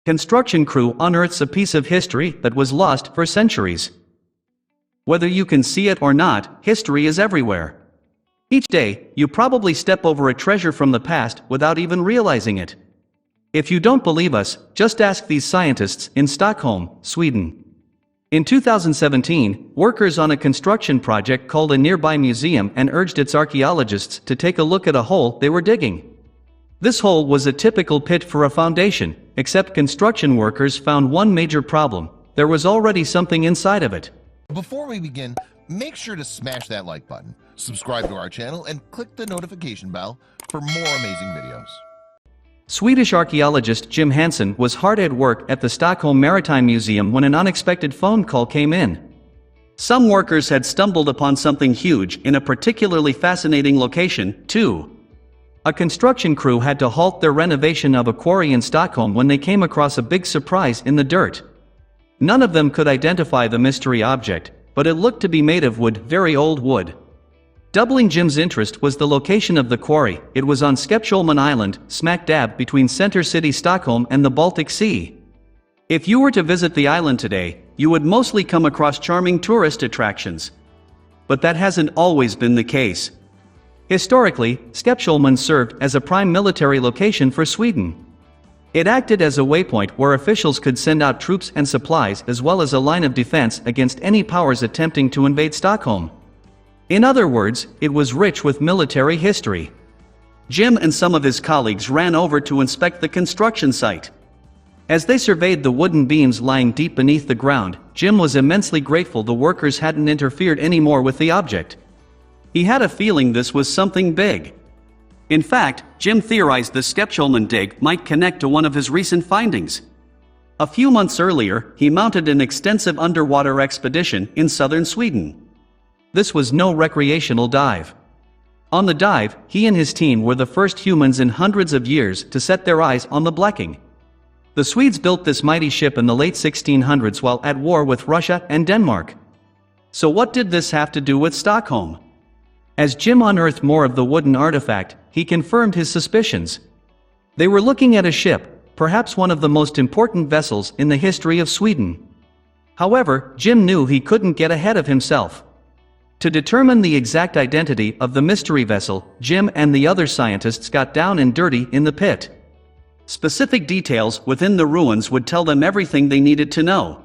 Construction crew unearths a piece of history that was lost for centuries. Whether you can see it or not, history is everywhere. Each day, you probably step over a treasure from the past without even realizing it. If you don't believe us, just ask these scientists in Stockholm, Sweden. In 2017, workers on a construction project called a nearby museum and urged its archaeologists to take a look at a hole they were digging. This hole was a typical pit for a foundation, except construction workers found one major problem: there was already something inside of it. Before we begin, make sure to smash that like button, subscribe to our channel, and click the notification bell for more amazing videos. Swedish archaeologist Jim Hansen was hard at work at the Stockholm Maritime Museum when an unexpected phone call came in. Some workers had stumbled upon something huge in a particularly fascinating location, too. A construction crew had to halt their renovation of a quarry in Stockholm when they came across a big surprise in the dirt. None of them could identify the mystery object, but it looked to be made of wood, very old wood. Doubling Jim's interest was the location of the quarry. It was on Scepter Island, smack dab between center city Stockholm and the Baltic Sea. If you were to visit the island today, you would mostly come across charming tourist attractions. But that hasn't always been the case. Historically, Scepter served as a prime military location for Sweden. It acted as a waypoint where officials could send out troops and supplies, as well as a line of defense against any powers attempting to invade Stockholm. In other words, it was rich with military history. Jim and some of his colleagues ran over to inspect the construction site. As they surveyed the wooden beams lying deep beneath the ground, Jim was immensely grateful the workers hadn't interfered anymore with the object. He had a feeling this was something big. In fact, Jim theorized the Scepter dig might connect to one of his recent findings. A few months earlier, he mounted an extensive underwater expedition in southern Sweden. This was no recreational dive. On the dive, he and his team were the first humans in hundreds of years to set their eyes on the Bleking. The Swedes built this mighty ship in the late 1600s while at war with Russia and Denmark. So what did this have to do with Stockholm? As Jim unearthed more of the wooden artifact, he confirmed his suspicions. They were looking at a ship, perhaps one of the most important vessels in the history of Sweden. However, Jim knew he couldn't get ahead of himself. To determine the exact identity of the mystery vessel, Jim and the other scientists got down and dirty in the pit. Specific details within the ruins would tell them everything they needed to know.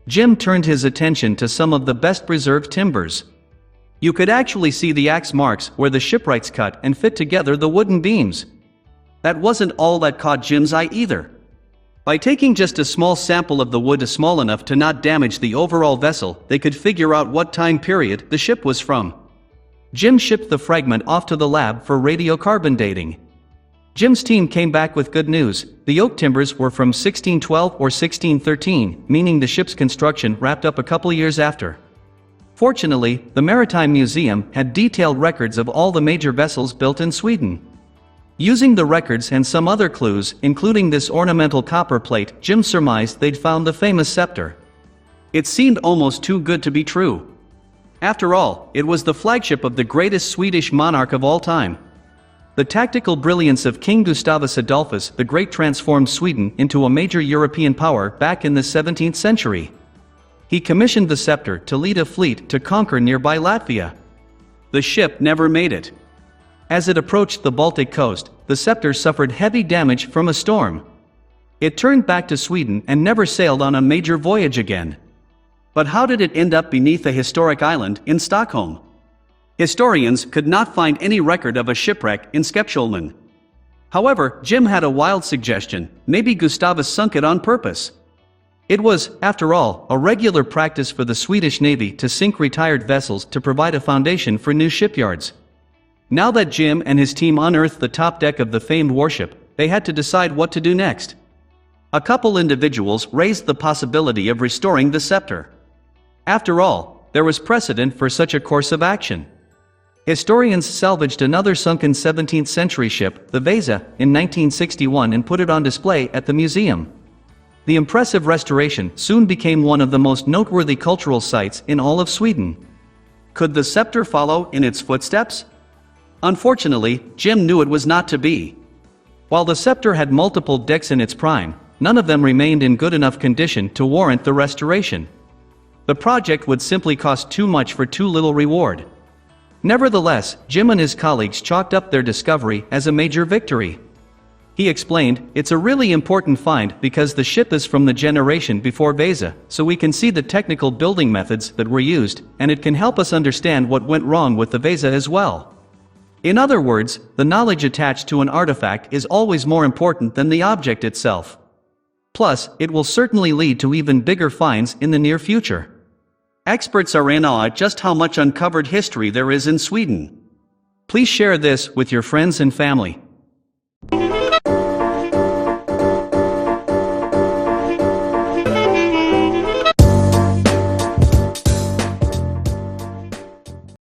Jim turned his attention to some of the best preserved timbers. You could actually see the axe marks where the shipwrights cut and fit together the wooden beams. That wasn't all that caught Jim's eye either. By taking just a small sample of the wood small enough to not damage the overall vessel, they could figure out what time period the ship was from. Jim shipped the fragment off to the lab for radiocarbon dating. Jim's team came back with good news. The oak timbers were from 1612 or 1613, meaning the ship's construction wrapped up a couple years after. Fortunately, the Maritime Museum had detailed records of all the major vessels built in Sweden. Using the records and some other clues, including this ornamental copper plate, Jim surmised they'd found the famous Scepter. It seemed almost too good to be true. After all, it was the flagship of the greatest Swedish monarch of all time. The tactical brilliance of King Gustavus Adolphus the Great transformed Sweden into a major European power back in the 17th century. He commissioned the Scepter to lead a fleet to conquer nearby Latvia. The ship never made it. As it approached the Baltic coast, the Scepter suffered heavy damage from a storm. It turned back to Sweden and never sailed on a major voyage again. But how did it end up beneath a historic island in Stockholm? Historians could not find any record of a shipwreck in Scepter. However, Jim had a wild suggestion: maybe Gustavus sunk it on purpose. It was, after all, a regular practice for the Swedish Navy to sink retired vessels to provide a foundation for new shipyards. Now that Jim and his team unearthed the top deck of the famed warship, they had to decide what to do next. A couple individuals raised the possibility of restoring the Scepter. After all, there was precedent for such a course of action. Historians salvaged another sunken 17th century ship, the Vasa, in 1961 and put it on display at the museum. The impressive restoration soon became one of the most noteworthy cultural sites in all of Sweden. Could the Scepter follow in its footsteps? Unfortunately, Jim knew it was not to be. While the Scepter had multiple decks in its prime, none of them remained in good enough condition to warrant the restoration. The project would simply cost too much for too little reward. Nevertheless, Jim and his colleagues chalked up their discovery as a major victory. He explained, "It's a really important find because the ship is from the generation before Vesa, so we can see the technical building methods that were used, and it can help us understand what went wrong with the Vesa as well." In other words, the knowledge attached to an artifact is always more important than the object itself. Plus, it will certainly lead to even bigger finds in the near future. Experts are in awe at just how much uncovered history there is in Sweden. Please share this with your friends and family.